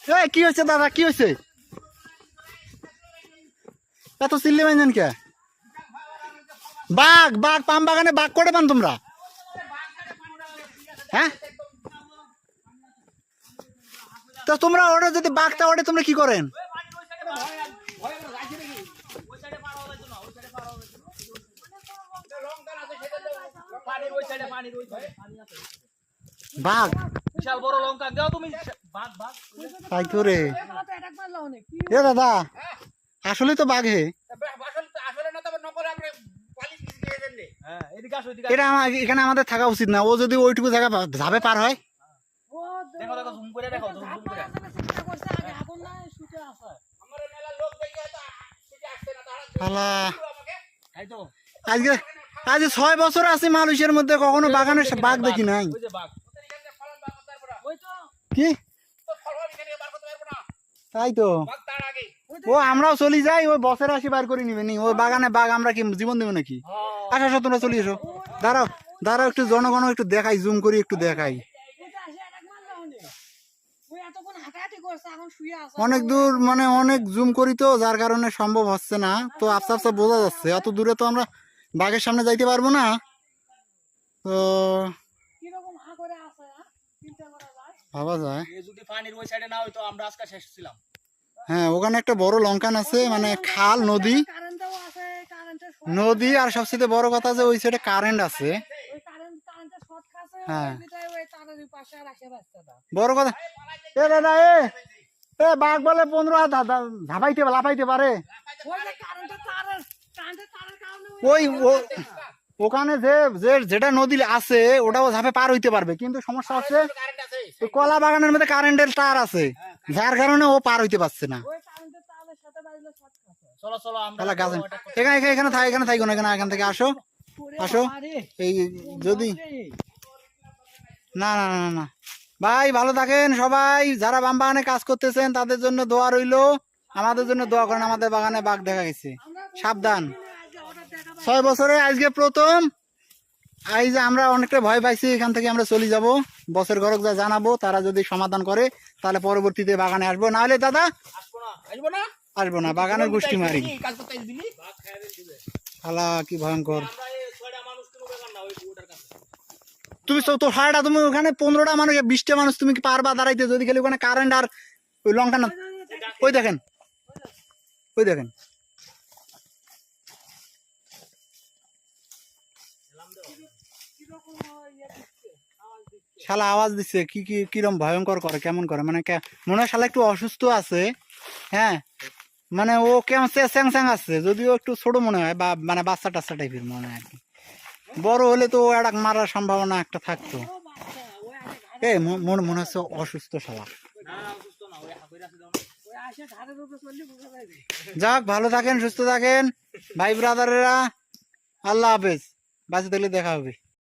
এই কি হয়েছে দাদা, কি হয়েছে? এত চিল্লি বাঞ্জন কে? বাঘ বাঘ পাম বাগানে বাঘ করে পান তোমরা? হ্যাঁ, তো তোমরা ওটা যদি বাঘটা ওঠে তোমরা কি করেন? বাঘ বিশাল বড় লঙ্কা দাও তুমি। বাঘ বাঘ তাই তো রে। এ দাদা আসলে তো বাঘ হে। হ্যাঁ এদিকে আসো এদিকে এটা এখানে আমাদের থাকা উচিত না। ও যদি ওইটুকু জায়গা ঝাবে পার হয়। দেখো দেখো জুম করে দেখো জুম করে শালা, এই তো আজকে আজ 6 বছর আছি মানুষের মধ্যে, কখনো বাগানে বাঘ দেখি নাই। ওই যে বাঘ ওই তো কি তাই তো, ও আমরাও চলি যাই, ওই বছরে আসি বার করে নিবে নি ওই বাগানে বাঘ, আমরা কি জীবন দেবো নাকি? আসো আসো তোমরা চলে এসো। দাঁড়াও দাঁড়াও, একটু জনগণ একটু দেখাই, জুম করি একটু দেখাই। অনেক দূর মানে অনেক জুম করি তো, যার কারণে সম্ভব হচ্ছে না। তো আস্তে আস্তে বোঝা যাচ্ছে, এত দূরে তো আমরা বাঘের সামনে যাইতে পারবো না। তো ভাবা যায়। যদি পানির ওই সাইডে না হইতো আমরা আজকে শেষ ছিলাম। হ্যাঁ, ওখানে একটা বড় লঙ্কান আছে, মানে খাল নদী নদী, আর সবচেয়ে বড় কথা যে ওই সাইডে কারেন্ট আছে। হ্যাঁ বড় কথা। এ দাদা এ এ বাঘ বলে 15 হাত ঝাপাইতে লাফাইতে পারে। ওই ওখানে যে যেটা নদী আছে ওটাও ঝাপে পার হইতে পারবে, কিন্তু সমস্যা হচ্ছে ওই কলা বাগানের মধ্যে কারেন্টের তার আছে, যার কারণে ও পার হইতে পারছে না। চলো চলো আমরা এখানে এখানে থাই, এখানে থাইকো না, এখান থেকে আসো আসো। এই যদি না না না না ভাই, ভালো থাকেন সবাই। যারা বাম বাগানে কাজ করতেছেন তাদের জন্য দোয়া রইলো, আমাদের জন্য দোয়া করেন। আমাদের বাগানে বাঘ দেখা গেছে, সাবধান। 6 বছরে আজকে প্রথম। এই যে আমরা অনেকটা ভয় পাইছি, এখান থেকে আমরা চলে যাব। বছর ঘরক যা জানাবো, তারা যদি সমাধান করে তাহলে পরবর্তীতে বাগানে আসবো, না হলে দাদা আসবো না, বাগানের গোষ্ঠী মারি। শালা কি ভয়ঙ্কর। তুমি তো হাড়া, তুমি ওখানে 15টা মানুষ 20টা মানুষ তুমি কি পারবা দাঁড়াইতে, যদি খালি ওখানে কারেন্ট আর ওই লঙ্কা না। ওই দেখেন ওই দেখেন, শালা আওয়াজ দিচ্ছে কি কি কিরম ভয়ঙ্কর করে, কেমন করে, মানে মনে হয় শালা একটু অসুস্থ আছে। হ্যাঁ মানে ও কেমন স্যাং স্যাং আছে, যদিও একটু ছোট মনে হয়, বা মানে বাচ্চা টাচ্চা টাইপের মনে হয় আর কি। বড় হলে তো একটা মারার সম্ভাবনা একটা থাকতো। মনে হচ্ছে অসুস্থ শালা। যাক, ভালো থাকেন, সুস্থ থাকেন ভাই ব্রাদারেরা। আল্লাহ হাফেজ। বাঁচে থাকলে দেখা হবে।